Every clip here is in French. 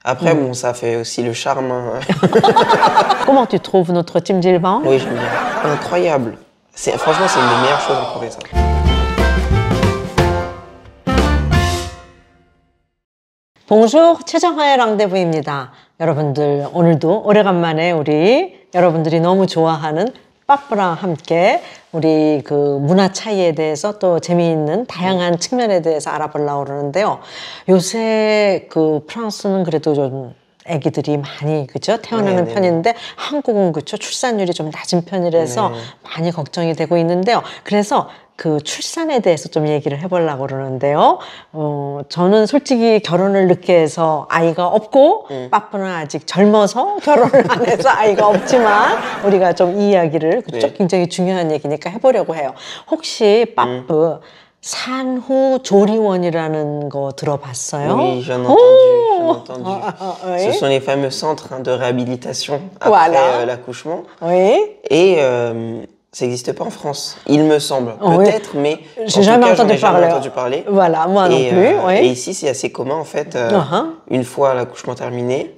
Après, bon, ça fait aussi le charme. Hein. Comment tu trouves notre 찜질방? Oui, j'aime bien. Incroyable. Franchement, c'est une des meilleures choses en Corée, ça. Bonjour, 최정화의 랑데부입니다. 여러분들, 오늘도 오래간만에 여러분들이 너무 좋아하는 빠뿌랑 함께 우리 그 문화 차이에 대해서 또 재미있는 다양한 측면에 대해서 알아보려고 그러는데요. 요새 그 프랑스는 그래도 좀 아기들이 많이 그죠 태어나는 편인데 한국은 그죠 출산율이 좀 낮은 편이라서 많이 걱정이 되고 있는데요. 그래서 그 출산에 대해서 좀 얘기를 해보려고 그러는데요. 저는 솔직히 결혼을 늦게 해서 아이가 없고 빠뿌는 아직 젊어서 결혼을 안 해서 아이가 없지만 우리가 좀 이 이야기를 그쪽 굉장히 중요한 얘기니까 해보려고 해요. 혹시 빠뿌 산후 조리원이라는 거 들어봤어요? Oui, j'en ai entendu. Oui. Ce sont les fameux centres de réhabilitation après Voilà. l'accouchement. Oui. Et ça n'existe pas en France, il me semble. Peut-être, mais j'ai jamais entendu parler. Voilà, moi non plus. Oui. Et ici, c'est assez commun, en fait, une fois l'accouchement terminé.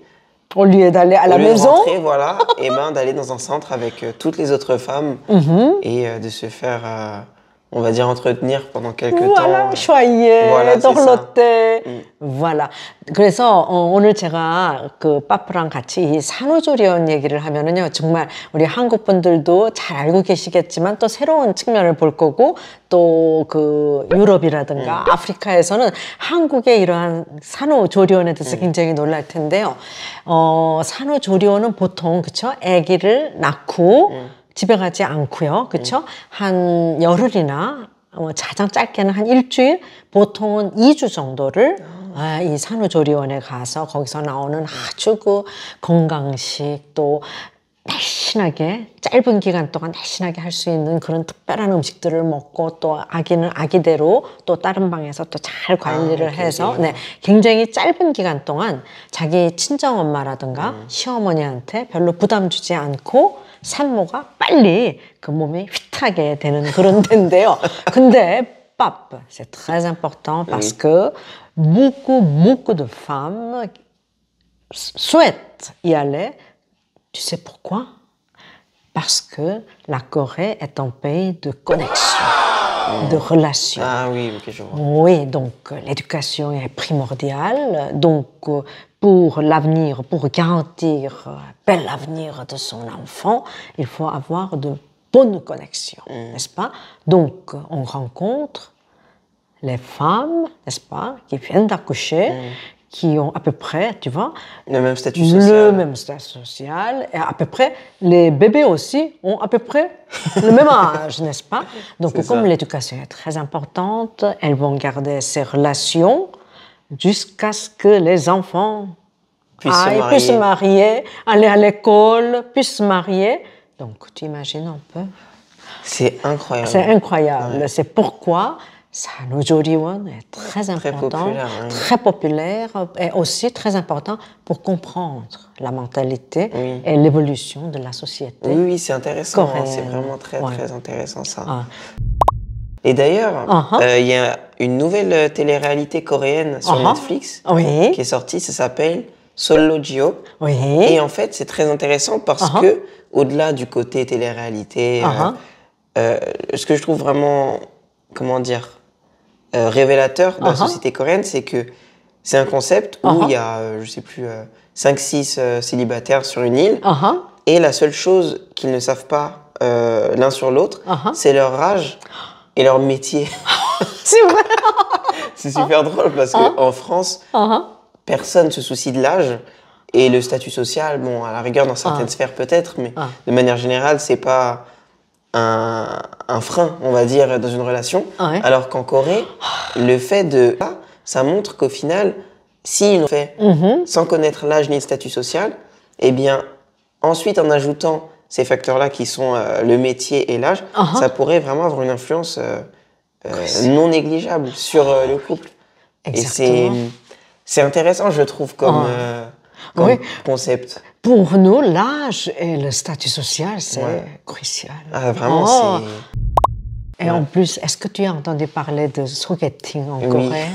Au lieu d'aller à la maison. De rentrer, voilà, et ben d'aller dans un centre avec toutes les autres femmes et de se faire... on va dire entretenir pendant quelques temps. choyer, dorloter. Voilà. 그래서 오늘 제가 그 빠뿌랑 같이 이 산후조리원 얘기를 하면은요, 정말 우리 한국 분들도 잘 알고 계시겠지만 또 새로운 측면을 볼 거고 또 그 유럽이라든가 아프리카에서는 한국의 이러한 산후조리원에 대해서 굉장히 놀랄 텐데요. 산후조리원은 보통 그쵸? 아기를 낳고 집에 가지 않고요. 그쵸? 한 열흘이나 가장 짧게는 한 일주일, 보통은 2주 정도를 이 산후조리원에 가서 거기서 나오는 아주 그 건강식 또 날씬하게 짧은 기간 동안 날씬하게 할 수 있는 그런 특별한 음식들을 먹고 또 아기는 아기대로 또 다른 방에서 또 잘 관리를 해서 굉장히 짧은 기간 동안 자기 친정엄마라든가 시어머니한테 별로 부담 주지 않고 산모가 빨리 그 몸이 휘트하게 되는 그런 데인데요. 근데 PAP, c'est très important parce que beaucoup de femmes souhaitent y aller. Tu sais pourquoi? Parce que la Corée est un pays de connexion, de relations. Ah oui, ok, je vois. Oui, donc l'éducation est primordiale. Donc pour l'avenir, pour garantir un bel avenir de son enfant, il faut avoir de bonnes connexions, n'est-ce pas? Donc on rencontre les femmes, n'est-ce pas, qui viennent d'accoucher, qui ont à peu près, tu vois, le même statut social. Le même statut social. Et à peu près, les bébés aussi ont à peu près le même âge, n'est-ce pas? Donc, comme l'éducation est très importante, elles vont garder ces relations jusqu'à ce que les enfants puissent se marier, aller à l'école, puissent se marier. Donc, tu imagines un peu? C'est incroyable. C'est incroyable. Ouais. C'est pourquoi 산후조리원 est très important, très populaire et aussi très important pour comprendre la mentalité et l'évolution de la société. Oui, c'est intéressant. C'est vraiment très intéressant ça. Et d'ailleurs, il y a une nouvelle télé-réalité coréenne sur Netflix qui est sortie, ça s'appelle Solojio. Et en fait, c'est très intéressant parce que, au-delà du côté télé-réalité, ce que je trouve vraiment, comment dire, révélateur de la société coréenne, c'est que c'est un concept où il y a, je sais plus, 5-6 célibataires sur une île, et la seule chose qu'ils ne savent pas l'un sur l'autre, c'est leur âge et leur métier. C'est vrai. C'est super drôle parce qu'en France, personne ne se soucie de l'âge et le statut social, bon, à la rigueur dans certaines sphères peut-être, mais de manière générale, c'est pas un frein, on va dire, dans une relation. Alors qu'en Corée, le fait de... ça montre qu'au final, s'ils l'ont fait sans connaître l'âge ni le statut social, eh bien, ensuite, en ajoutant ces facteurs-là qui sont le métier et l'âge, ça pourrait vraiment avoir une influence non négligeable sur le couple. Exactement. Et c'est intéressant, je trouve, comme concept. Pour nous, l'âge et le statut social, c'est crucial. Ah, vraiment, c'est... Et en plus, est-ce que tu as entendu parler de sogeting en Corée?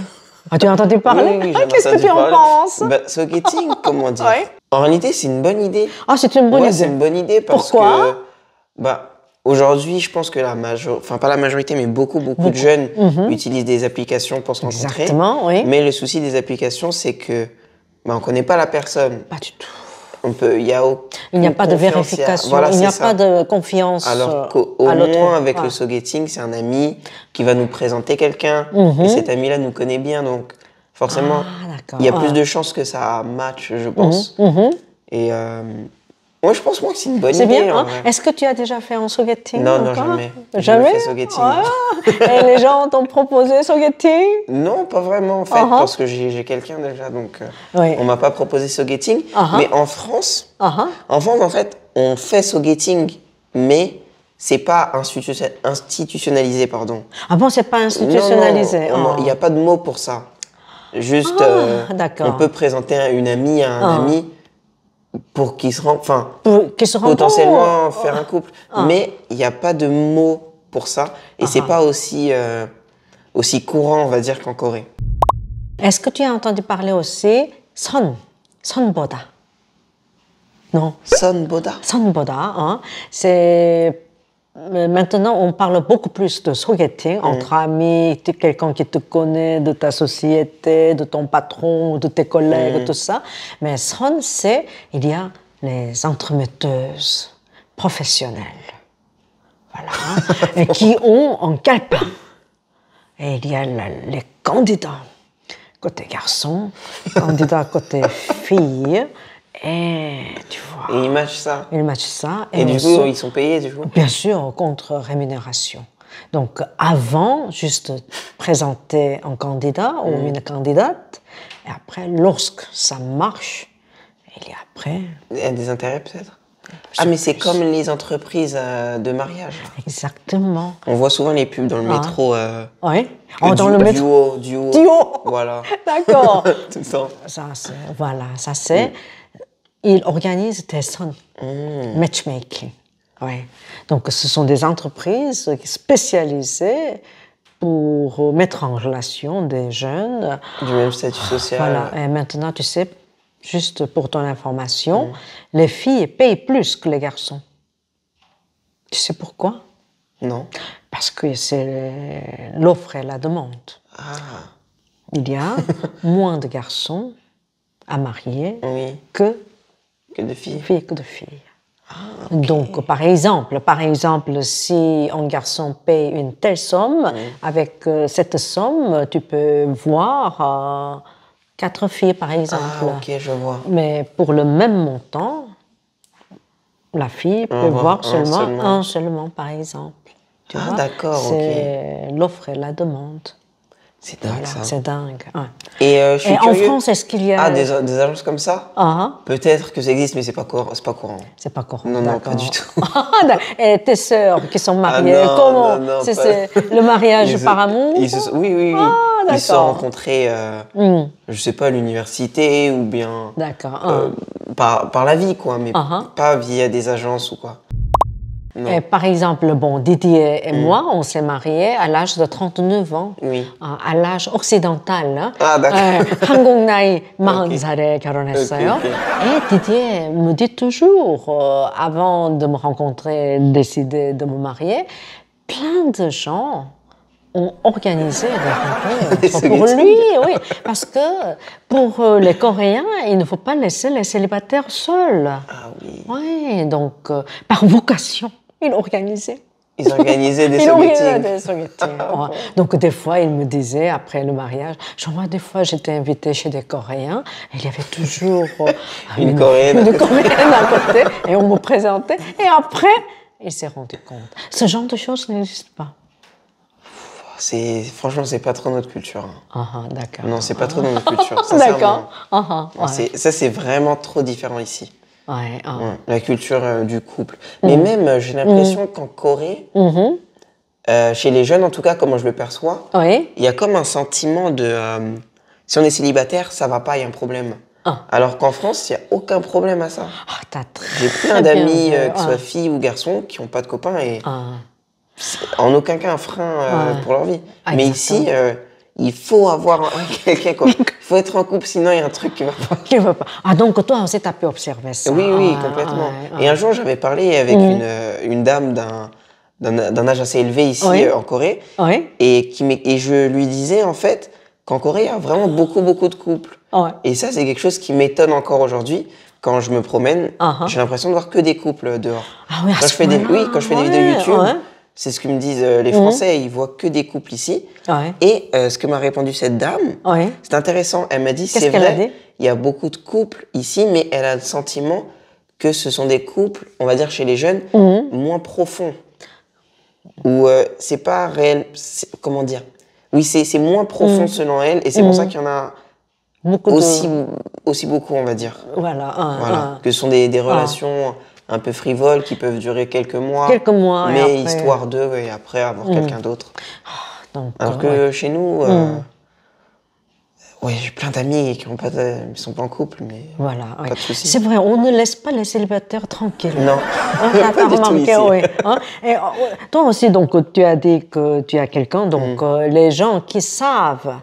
Ah, tu as entendu parler? Oui, qu'est-ce que tu en penses? Sogeting, comment dire? En réalité, c'est une bonne idée. Ah, c'est une bonne idée. C'est une bonne idée parce Pourquoi? que aujourd'hui, je pense que pas la majorité, mais beaucoup de jeunes utilisent des applications pour se rencontrer. Exactement, oui. Mais le souci des applications, c'est que on connaît pas la personne. Pas du tout. Il n'y a pas de vérification, il n'y a pas de confiance. Alors qu'au moins, avec le Sogeting, c'est un ami qui va nous présenter quelqu'un. Et cet ami-là nous connaît bien. Donc, forcément, il y a plus de chances que ça match, je pense. Et moi, je pense que c'est une bonne idée. C'est bien. Est-ce que tu as déjà fait un Sogeting? Non, jamais. Jamais? J'ai fait Sogeting. Et les gens t'ont proposé Sogeting? Non, pas vraiment, en fait, parce que j'ai quelqu'un déjà, donc on m'a pas proposé Sogeting. Mais en France, en fait, on fait Sogeting, mais c'est pas institutionnalisé, pardon. Ah bon, c'est pas institutionnalisé? Non, il n'y a pas de mot pour ça. Juste, on peut présenter une amie à un ami pour qu'ils se potentiellement faire un couple. Mais il n'y a pas de mot pour ça. Et c'est pas aussi courant, on va dire, qu'en Corée. Est-ce que tu as entendu parler aussi 선보다? Non. 선보다? 선보다, c'est... Maintenant, on parle beaucoup plus de sogeting entre amis, quelqu'un qui te connaît, de ta société, de ton patron, de tes collègues, tout ça. Mais il y a les entremetteuses professionnelles, voilà, et qui ont un calepin. Et il y a les candidats côté garçon, candidats côté fille. Et tu vois. Et ils matchent ça. Ils matchent ça. Et du coup, ils sont payés, du coup? Bien sûr, contre rémunération. Donc, avant, juste présenter un candidat ou une candidate. Et après, lorsque ça marche, il y a après... Il y a des intérêts, peut-être? Mais c'est comme les entreprises de mariage. Exactement. On voit souvent les pubs dans le métro. Oui. Dans le métro. Duo. Voilà. D'accord. Tout le temps. Ça c'est... Ils organisent des matchmaking. Ouais. Donc, ce sont des entreprises spécialisées pour mettre en relation des jeunes. Du même statut social. Voilà. Et maintenant, tu sais, juste pour ton information, les filles payent plus que les garçons. Tu sais pourquoi? Non. Parce que c'est l'offre et la demande. Il y a moins de garçons à marier que de filles. Que de filles. Donc, par exemple, si un garçon paye une telle somme, avec cette somme, tu peux voir 4 filles, par exemple. Ok, je vois. Mais pour le même montant, la fille peut voir un seulement, par exemple. Tu vois, d'accord, c'est l'offre et la demande. C'est dingue, ça. C'est dingue. Ouais. Et je suis curieux. En France, est-ce qu'il y a... des agences comme ça? Peut-être que ça existe, mais c'est pas courant. C'est pas courant. Non, pas du tout. Et tes sœurs qui sont mariées, comment? C'est le mariage par amour? Oui. Ils se sont rencontrés, je sais pas, à l'université ou bien par la vie, quoi, mais pas via des agences ou quoi. Et par exemple, Didier et moi, on s'est mariés à l'âge de 39 ans. Oui. À l'âge occidental. d'accord. 한국 나이 40살에 결혼했어요. Et Didier me dit toujours, avant de me rencontrer, décider de me marier, plein de gens ont organisé des rencontres pour lui, oui. Parce que pour les Coréens, il ne faut pas laisser les célibataires seuls. Oui, donc par vocation. Ils organisaient des sogettings. Donc, des fois, il me disait, après le mariage, des fois, j'étais invitée chez des Coréens, et il y avait toujours une Coréenne à côté, et on me présentait. Et après, il s'est rendu compte. Ce genre de choses n'existe pas. Franchement, c'est pas trop notre culture. D'accord. Non, c'est pas trop notre culture. D'accord. Ça, c'est vraiment trop différent ici. La culture du couple. Mais même, j'ai l'impression qu'en Corée, chez les jeunes, en tout cas, comment je le perçois, il y a comme un sentiment de... si on est célibataire, ça va pas, il y a un problème. Alors qu'en France, il n'y a aucun problème à ça. J'ai plein d'amis, que ce soit filles ou garçons, qui n'ont pas de copains et en aucun cas un frein pour leur vie. Mais ici, il faut avoir quelqu'un, quoi. Il faut être en couple, sinon il y a un truc qui va pas. Qui va pas. Ah, donc toi aussi, tu as pu observer ça. Oui, oui, complètement. Et un jour, j'avais parlé avec une dame d'un âge assez élevé ici en Corée. Et je lui disais, en fait, qu'en Corée, il y a vraiment beaucoup de couples. Et ça, c'est quelque chose qui m'étonne encore aujourd'hui. Quand je me promène, j'ai l'impression de voir que des couples dehors. Ah oui, quand je fais des vidéos YouTube, c'est ce que me disent les Français, ils voient que des couples ici. Et ce que m'a répondu cette dame, c'est intéressant. Elle m'a dit, c'est vrai, il y a beaucoup de couples ici, mais elle a le sentiment que ce sont des couples, on va dire chez les jeunes, moins profonds. Ou c'est pas réel, comment dire? Oui, c'est moins profond selon elle, et c'est pour ça qu'il y en a aussi beaucoup, on va dire. Voilà. Que ce sont des relations un peu frivoles qui peuvent durer quelques mois. Mais après... histoire d'eux et après avoir quelqu'un d'autre. Alors que chez nous, j'ai plein d'amis qui ne sont pas en couple, mais pas de soucis. C'est vrai, on ne laisse pas les célibataires tranquilles. Non, pas du tout ici. Et toi aussi, donc, tu as dit que tu as quelqu'un, donc les gens qui savent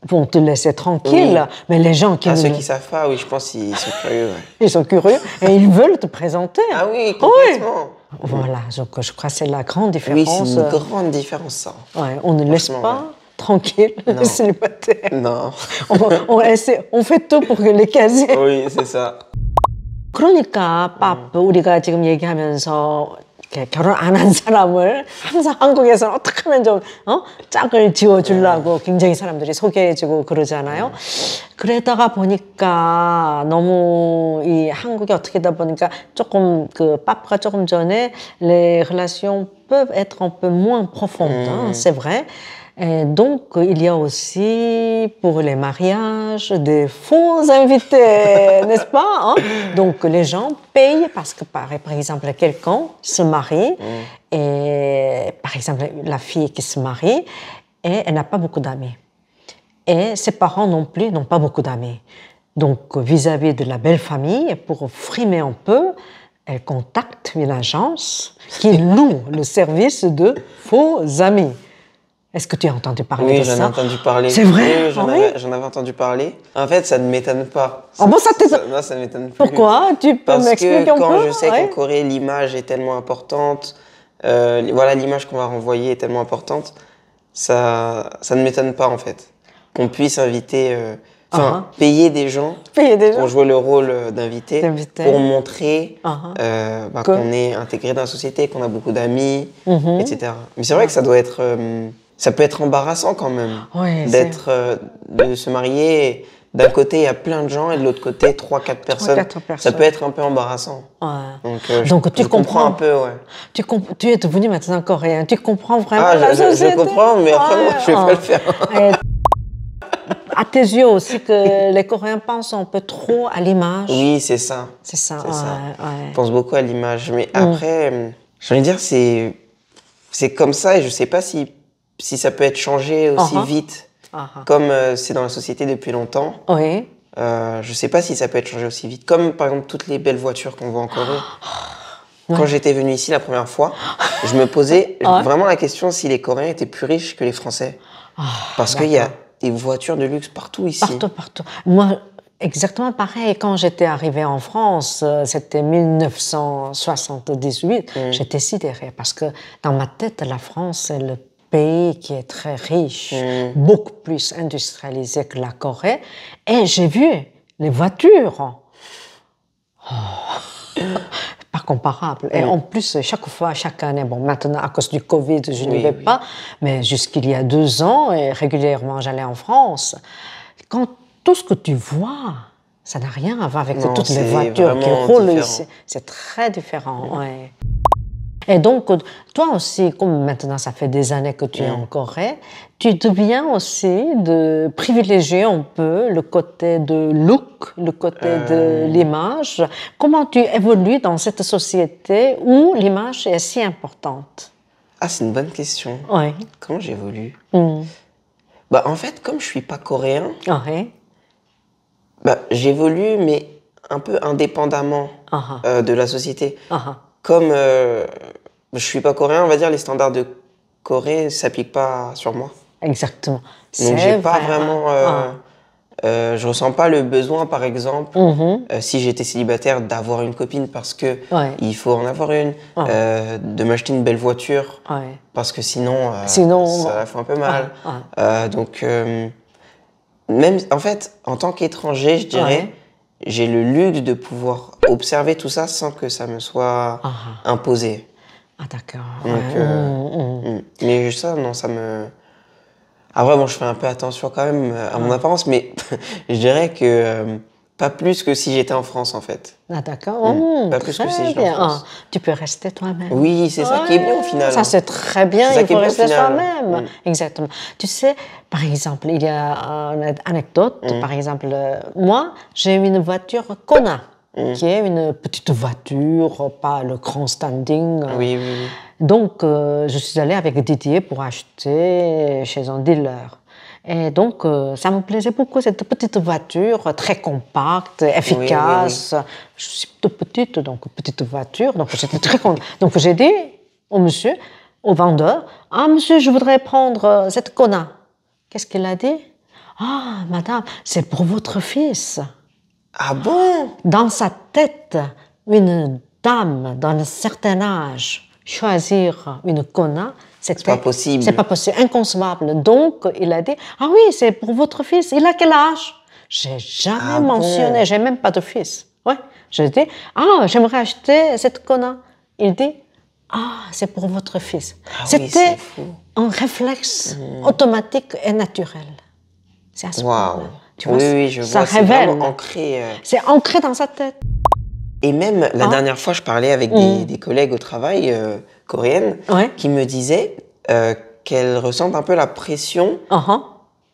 vont te laisser tranquille, mais les gens qui... ceux qui savent pas, je pense qu'ils sont curieux. Ils sont curieux et ils veulent te présenter. Ah oui, complètement. Voilà, donc, je crois que c'est la grande différence. Oui, c'est une grande différence, ça. On ne laisse pas tranquille les célibataires. Non. on fait tout pour les caser. Oui, c'est ça. 그러니까 우리가 지금 얘기하면서 결혼 안 한 사람을 항상 한국에서는 어떻게 하면 좀 짝을 지어주려고 굉장히 사람들이 소개해주고 그러잖아요. 그러다가 보니까 너무 이 한국이 어떻게 하다 보니까 조금 빠프가 조금 전에 les relations peuvent être un peu moins profondes, c'est vrai. Et donc, il y a aussi pour les mariages des faux invités, n'est-ce pas? Donc, les gens payent parce que, par exemple, quelqu'un se marie et, par exemple, la fille qui se marie et elle n'a pas beaucoup d'amis. Et ses parents non plus n'ont pas beaucoup d'amis. Donc, vis-à-vis de la belle famille, pour frimer un peu, elle contacte une agence qui loue le service de faux amis. Est-ce que tu as entendu parler de ça? Oui, j'en ai entendu parler. C'est vrai? Oui, j'en avais entendu parler. En fait, ça ne m'étonne pas. Ça t'étonne? Non, ça ne m'étonne plus. Pourquoi? Tu peux m'expliquer un peu? Parce que quand je sais qu'en Corée, l'image est tellement importante, l'image qu'on va renvoyer est tellement importante, ça ne m'étonne pas, en fait. Qu'on puisse inviter... payer des gens pour jouer le rôle d'invité, pour montrer qu'on est intégré dans la société, qu'on a beaucoup d'amis, etc. Mais c'est vrai que ça doit être... ça peut être embarrassant quand même de se marier. D'un côté, il y a plein de gens et de l'autre côté, 3-4 personnes. Ça peut être un peu embarrassant. Donc tu comprends un peu, Tu es devenu maintenant coréen. Tu comprends vraiment la Je société. comprends, mais après, moi, je ne vais pas le faire. À tes yeux aussi que les Coréens pensent un peu trop à l'image. Oui, c'est ça. C'est ça. Ils pensent beaucoup à l'image. Mais après, j'ai envie de dire, c'est comme ça et je ne sais pas si ça peut être changé aussi vite comme c'est dans la société depuis longtemps. Oui. Je ne sais pas si ça peut être changé aussi vite. Comme par exemple toutes les belles voitures qu'on voit en Corée. Quand j'étais venu ici la première fois, je me posais vraiment la question si les Coréens étaient plus riches que les Français. Parce qu'il y a des voitures de luxe partout ici. Partout. Moi, exactement pareil. Quand j'étais arrivée en France, c'était 1978, j'étais sidérée parce que dans ma tête, la France, c'est le pays qui est très riche, beaucoup plus industrialisé que la Corée. Et j'ai vu les voitures. Pas comparable. Et en plus, chaque année, maintenant, à cause du Covid, je n'y vais pas, mais jusqu'il y a 2 ans, et régulièrement, j'allais en France. Quand tout ce que tu vois, ça n'a rien à voir avec toutes les voitures qui roulent ici. C'est très différent, Et donc, toi aussi, comme maintenant, ça fait des années que tu es en Corée, tu deviens aussi de privilégier un peu le côté de look, le côté de l'image. Comment tu évolues dans cette société où l'image est si importante? C'est une bonne question. Oui. Comment j'évolue? En fait, comme je ne suis pas coréen, j'évolue, mais un peu indépendamment de la société. Comme je ne suis pas coréen, on va dire les standards de Corée ne s'appliquent pas sur moi. Exactement. Donc, j'ai pas vraiment... je ressens pas le besoin, par exemple, si j'étais célibataire, d'avoir une copine parce que il faut en avoir une, de m'acheter une belle voiture, parce que sinon, ça la fait un peu mal. Donc, même, en fait, en tant qu'étranger, je dirais, j'ai le luxe de pouvoir observer tout ça sans que ça me soit imposé. Ah, d'accord. Donc, mais ça, non, ça me... Après, bon, je fais un peu attention quand même à mon apparence, mais je dirais que pas plus que si j'étais en France, en fait. Ah, d'accord. Pas plus que si j'étais en France. Tu peux rester toi-même. Oui, c'est ça qui est bien au final. Ça, c'est très bien, il faut rester soi-même. Exactement. Tu sais, par exemple, il y a une anecdote. Par exemple, moi, j'ai une voiture Kona, qui est une petite voiture, pas le grand standing. Oui. Donc, je suis allée avec Didier pour acheter chez un dealer. Et donc, ça me plaisait beaucoup, cette petite voiture, très compacte, efficace. Oui. Je suis toute petite, donc petite voiture, donc j'étais très contente. Donc, j'ai dit au monsieur, au vendeur, « Ah, monsieur, je voudrais prendre cette Kona. » Qu'est-ce qu'il a dit? « Ah, madame, c'est pour votre fils. » Ah bon? Dans sa tête, une dame d'un certain âge choisir une Kona, c'est pas possible. C'est pas possible, inconcevable. Donc, il a dit, ah oui, c'est pour votre fils. Il a quel âge? J'ai jamais mentionné, j'ai même pas de fils. Ouais. J'ai dit, ah, j'aimerais acheter cette Kona. Il dit, ah, c'est pour votre fils. C'était un réflexe automatique et naturel. C'est à ce point-là. Tu vois, oui, je vois. C'est vraiment ancré. C'est ancré dans sa tête. Et même, la dernière fois, je parlais avec des collègues au travail coréennes qui me disaient qu'elles ressentent un peu la pression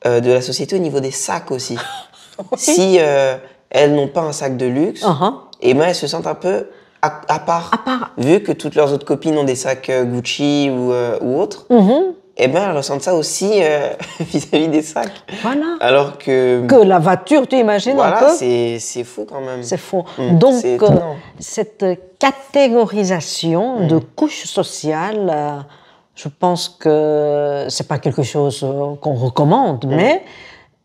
de la société au niveau des sacs aussi. Si elles n'ont pas un sac de luxe, et ben elles se sentent un peu à part. Vu que toutes leurs autres copines ont des sacs Gucci ou autres. Eh bien, elles ressentent ça aussi vis-à-vis des sacs. Voilà. Alors que... Que la voiture, tu imagines un peu? Voilà, c'est fou quand même. C'est fou. Donc, cette catégorisation de couches sociales, je pense que c'est pas quelque chose qu'on recommande, mais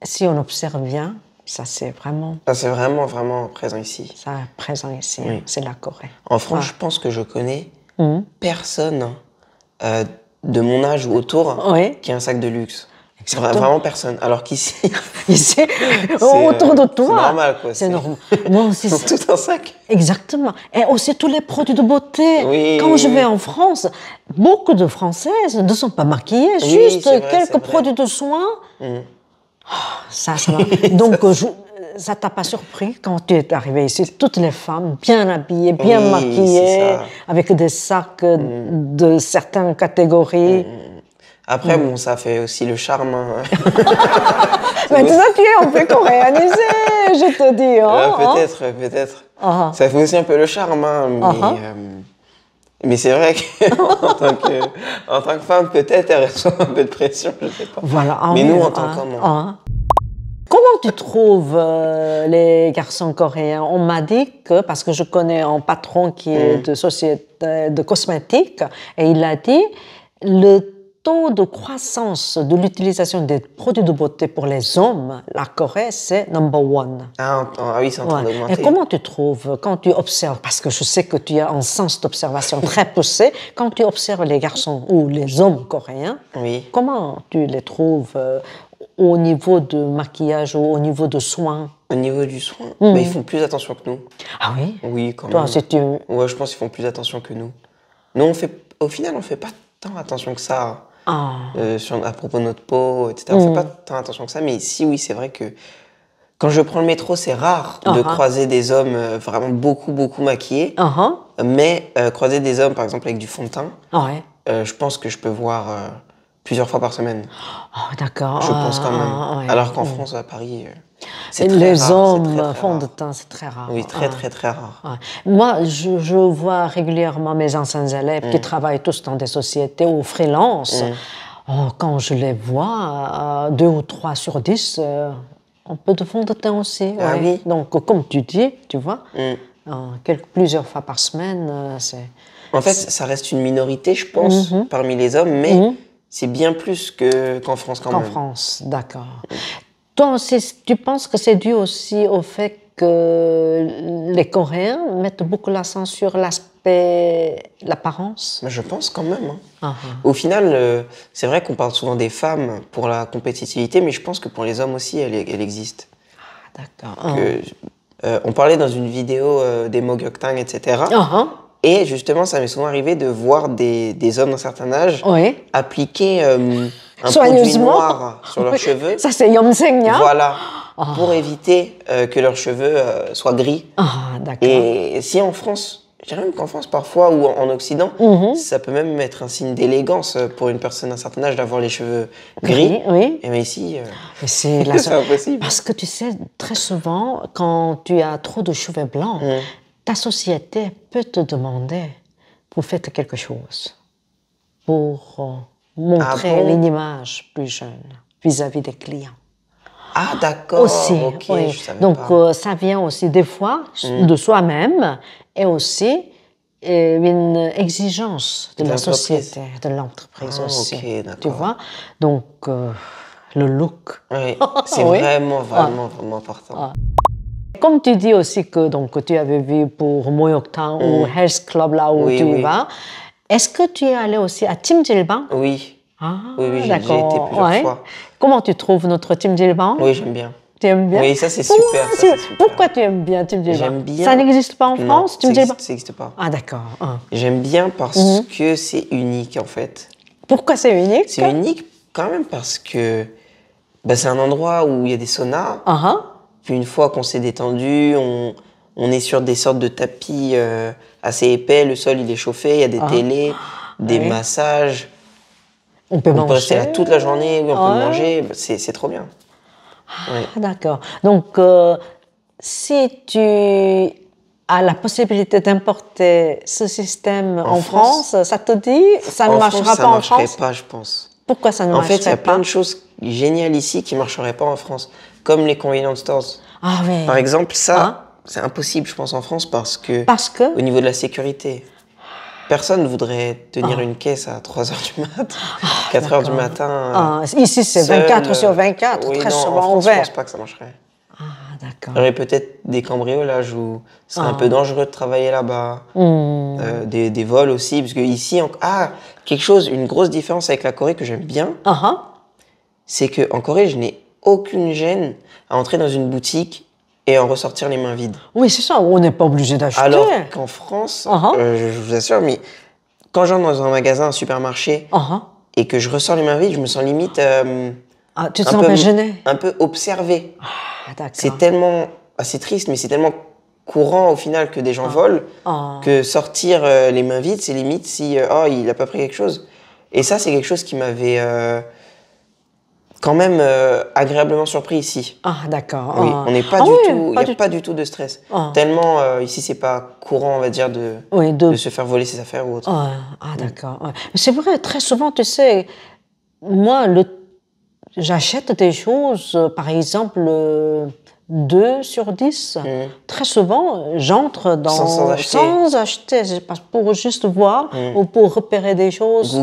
si on observe bien, ça c'est vraiment... Ça c'est vraiment, vraiment présent ici. Ça est présent ici, c'est la Corée. En France, je pense que je connais personne... de mon âge ou autour, qui a un sac de luxe. Vraiment personne. Alors qu'ici, ici, autour de toi, c'est normal, quoi. C'est normal. Moi aussi, c'est tout un sac. Exactement. Et aussi tous les produits de beauté. Quand je vais en France, beaucoup de Françaises ne sont pas maquillées, juste quelques produits de soins. Ça va. Donc, ça t'a pas surpris quand tu es arrivée ici, toutes les femmes bien habillées, bien maquillées, avec des sacs de certaines catégories. Après, bon, ça fait aussi le charme. Mais tout ça, tu es un peu coréanisé, je te dis. Peut-être. Ça fait aussi un peu le charme, mais c'est vrai qu'en tant que femme, peut-être, elle reçoit un peu de pression, je sais pas. Voilà. Mais nous, en tant qu'hommes... Comment tu trouves les garçons coréens? On m'a dit que, parce que je connais un patron qui est de société de cosmétiques, et il a dit le taux de croissance de l'utilisation des produits de beauté pour les hommes, la Corée, c'est number one. Ah oui, c'est en train d'augmenter. Et comment tu trouves, quand tu observes, parce que je sais que tu as un sens d'observation très poussé, quand tu observes les garçons ou les hommes coréens, comment tu les trouves au niveau de maquillage ou au niveau de soins? Au niveau du soin, ils font plus attention que nous. Ah oui? Oui, quand Toi, même. Ouais, je pense qu'ils font plus attention que nous. Nous, au final, on fait pas tant attention que ça à propos de notre peau, etc. On fait pas tant attention que ça, mais si, oui, c'est vrai que quand je prends le métro, c'est rare de croiser des hommes vraiment beaucoup maquillés, mais croiser des hommes, par exemple, avec du fond de teint, je pense que je peux voir... plusieurs fois par semaine. Oh, d'accord. Je pense quand même. Alors qu'en France, à Paris, c'est très les rare. hommes fond de teint, c'est très rare. Oui, très rare. Moi, je vois régulièrement mes anciens élèves qui travaillent tous dans des sociétés ou freelance. Quand je les vois, 2 ou 3 sur 10, un peu de fond de teint aussi. Ah oui. Donc, comme tu dis, tu vois, plusieurs fois par semaine, c'est... En fait, ça reste une minorité, je pense, parmi les hommes, mais c'est bien plus qu'en France quand même. En France, d'accord. Toi aussi, tu penses que c'est dû aussi au fait que les Coréens mettent beaucoup l'accent sur l'apparence? Je pense quand même. Hein. Au final, c'est vrai qu'on parle souvent des femmes pour la compétitivité, mais je pense que pour les hommes aussi, elle existe. D'accord. On parlait dans une vidéo des Mogyokdang, etc. Et justement, ça m'est souvent arrivé de voir des hommes d'un certain âge appliquer un produit noir sur leurs cheveux. Ça, c'est 염색냐? Voilà, pour éviter que leurs cheveux soient gris. D'accord. Et si en France, je dirais même qu'en France parfois, ou en Occident, ça peut même être un signe d'élégance pour une personne d'un certain âge d'avoir les cheveux gris. Et mais ici, c'est impossible. Parce que tu sais, très souvent, quand tu as trop de cheveux blancs, ta société peut te demander pour faire quelque chose, pour montrer une image plus jeune vis-à-vis des clients. Ah d'accord, aussi, je savais donc pas. Ça vient aussi des fois de soi-même et aussi une exigence de la société, de l'entreprise aussi. Tu vois, donc le look. Oui, c'est vraiment important. Comme tu dis aussi que donc, tu avais vu pour Mogyokdang ou Health Club là où tu vas, est-ce que tu es allé aussi à Chimjilbang? Oui. Oui, j'ai été plusieurs fois. Comment tu trouves notre Chimjilbang? Oui, j'aime bien. Tu aimes bien? Oui, ça c'est super. Pourquoi tu aimes bien Chimjilbang? J'aime bien. Ça n'existe pas en France, Chimjilbang? Ça n'existe pas. Ah d'accord. J'aime bien parce que c'est unique en fait. Pourquoi c'est unique? C'est unique quand même parce que c'est un endroit où il y a des saunas. Puis une fois qu'on s'est détendu, on est sur des sortes de tapis assez épais, le sol il est chauffé, il y a des télés, des massages. On peut rester là toute la journée, on peut manger, c'est trop bien. D'accord. Donc, si tu as la possibilité d'importer ce système en France, ça te dit, ça ne marchera pas en France? Ça ne marcherait pas, je pense. Pourquoi ça ne marcherait pas? En fait, il y a plein de choses géniales ici qui ne marcheraient pas en France, comme les convenience stores. Ah oui. Par exemple, ça, c'est impossible, je pense, en France parce que au niveau de la sécurité, personne ne voudrait tenir une caisse à 3h du matin, 4h du matin. Ici, c'est 24 sur 24, très souvent ouvert. Je ne pense pas que ça marcherait. Ah, d'accord. Il y aurait peut-être des cambriolages où ce serait un peu dangereux de travailler là-bas. Des vols aussi, parce que ici, une grosse différence avec la Corée que j'aime bien, c'est qu'en Corée, je n'ai aucune gêne à entrer dans une boutique et en ressortir les mains vides. Oui, c'est ça, on n'est pas obligé d'acheter. Alors qu'en France, je vous assure, mais quand j'entre dans un magasin, un supermarché, et que je ressors les mains vides, je me sens limite tu te sens pas gêné? Un peu observé. C'est tellement, c'est triste, mais c'est tellement courant au final que des gens volent, que sortir les mains vides, c'est limite si il n'a pas pris quelque chose. Et ça, c'est quelque chose qui m'avait quand même agréablement surpris ici. Ah, d'accord. Oui, on n'est pas il n'y a pas du tout de stress. Tellement ici, c'est pas courant, on va dire, de se faire voler ses affaires ou autre. D'accord. C'est vrai, très souvent, tu sais, moi, j'achète des choses, par exemple, 2 sur 10. Très souvent, j'entre sans acheter, pour juste voir ou pour repérer des choses.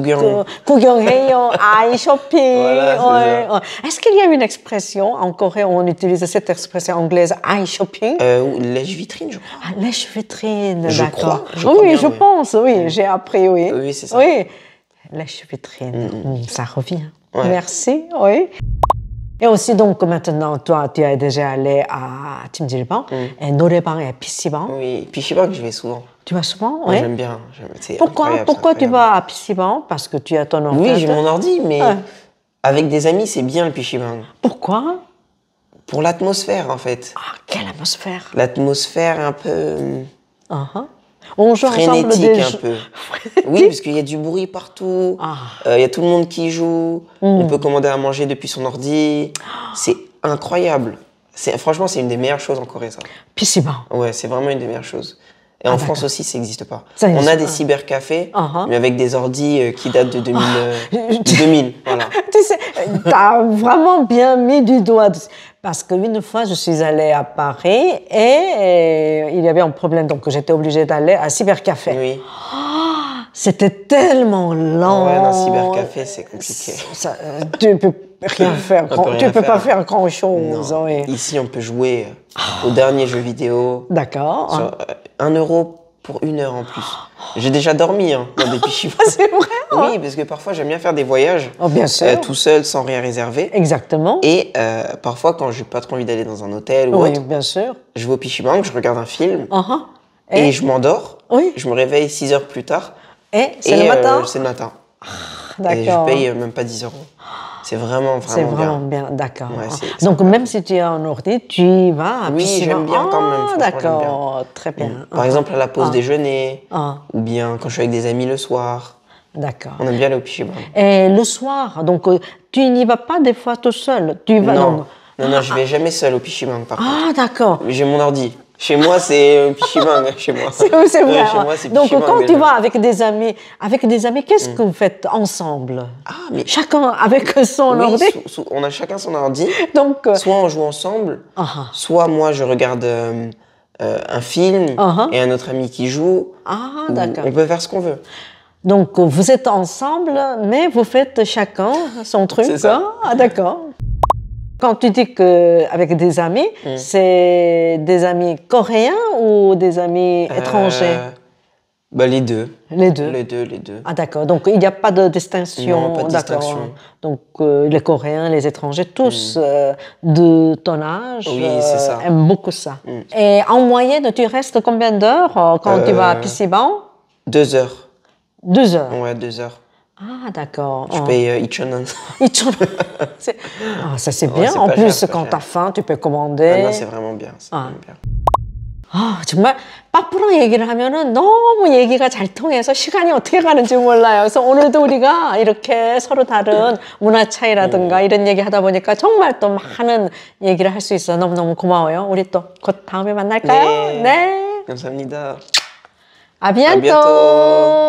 구경해요, eye shopping. Voilà, Est-ce qu'il y a une expression en Corée où on utilise cette expression anglaise, eye shopping? Lèche-vitrine, je crois. Lèche-vitrine, d'accord. Je pense, j'ai appris, Oui, c'est ça. Oui, lèche-vitrine, ça revient. Merci, oui. Et aussi, donc, maintenant, toi, tu es déjà allé à Chimjilbang, et 노래방 et PC방. Oui, PC방, je vais souvent. Tu vas souvent? Oui, j'aime bien. Pourquoi tu vas à PC방? Parce que tu as ton ordi? Oui, j'ai mon ordi, mais avec des amis, c'est bien le PC방. Pourquoi? Pour l'atmosphère, en fait. Quelle atmosphère? L'atmosphère un peu... On joue frénétique un peu. Oui, parce qu'il y a du bruit partout. Il y a tout le monde qui joue. On peut commander à manger depuis son ordi. C'est incroyable. Franchement, c'est une des meilleures choses en Corée, ça. PC방. Ouais, c'est vraiment une des meilleures choses. Et en France aussi, ça n'existe pas. On a des cybercafés, mais avec des ordis qui datent de 2000. Voilà. Tu sais, tu as vraiment bien mis du doigt. Parce qu'une fois, je suis allée à Paris et il y avait un problème, donc j'étais obligée d'aller à cybercafé. Oui. C'était tellement lent. Ouais, dans cybercafé, c'est compliqué. Tu peux rien faire. Tu peux pas faire grand-chose. Oui. Ici, on peut jouer au dernier jeu vidéo. D'accord. 1 euro pour 1 heure en plus. J'ai déjà dormi dans des pichibans. C'est vrai? Oui, parce que parfois, j'aime bien faire des voyages bien sûr. Tout seul, sans rien réserver. Exactement. Et parfois, quand j'ai pas trop envie d'aller dans un hôtel ou autre, bien sûr. Je vais au pichibank, je regarde un film et je m'endors. Oui. Je me réveille 6 heures plus tard. Et c'est le matin? C'est le matin. D'accord. Et je paye même pas 10 euros. C'est vraiment bien. D'accord. Ouais, donc, même si tu es en ordi, tu y vas à Oui, j'aime bien quand même. D'accord. Très bien. Par exemple, à la pause déjeuner, ou bien quand je suis avec des amis le soir. D'accord. On aime bien aller au pichibank. Et le soir, donc, tu n'y vas pas des fois tout seul? Tu vas Non, je vais jamais seul au pichibank, par contre. Ah, d'accord. J'ai mon ordi. Chez moi, c'est pichibank, chez moi. C'est vrai. Chez moi, c'est donc, pichibank, quand tu vas avec des amis, qu'est-ce que vous faites ensemble? Mais... Chacun avec son ordi? On a chacun son ordi. Donc, soit on joue ensemble, soit moi, je regarde un film et un autre ami qui joue. Ah, d'accord. On peut faire ce qu'on veut. Donc, vous êtes ensemble, mais vous faites chacun son truc. C'est ça. Ah, d'accord. Quand tu dis qu'avec des amis, c'est des amis coréens ou des amis étrangers? Les deux. Les deux? Les deux. Ah, d'accord. Donc, il n'y a pas de distinction? Non, pas de distinction. Donc, les Coréens, les étrangers, tous de ton âge, aiment beaucoup ça. Et en moyenne, tu restes combien d'heures quand tu vas à Pisiban? 2 heures. 2 heures? Ouais, 2 heures. Ah, d'accord. Je paye Ichonan. Ça, c'est bien. En plus, quand tu as faim, tu peux commander. Non, c'est vraiment bien. 정말 빠뿌랑 얘기를 하면은 너무 얘기가 잘 통해서 시간이 어떻게 가는지 몰라요. 그래서 오늘도 우리가 이렇게 서로 다른 문화 차이라든가 이런 얘기 하다 보니까 정말 또 많은 얘기를 할 수 있어서 너무너무 고마워요. 우리 또 곧 다음에 만날까요? 네. 감사합니다. À bientôt.